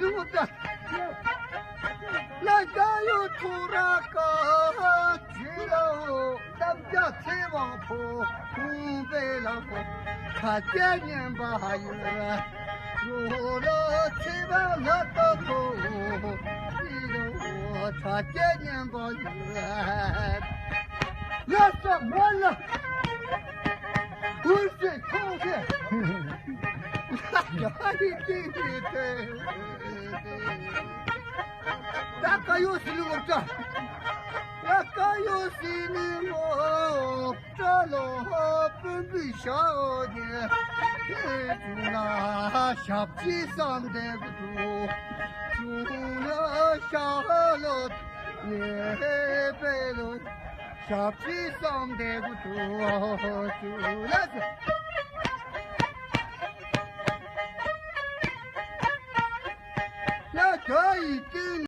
我的，那家有土拉个，只有咱家菜王婆，白了他今年8月，如了菜王了到头，他今年8月，那什么了？不是偷的。Taka yo sini ngopta, taka yo sini ngopta lo pumbi shaude, tuna shapchi sande gudu, tuna shalot ye pelo, shapchi sande gudu, tuna. 那可以定。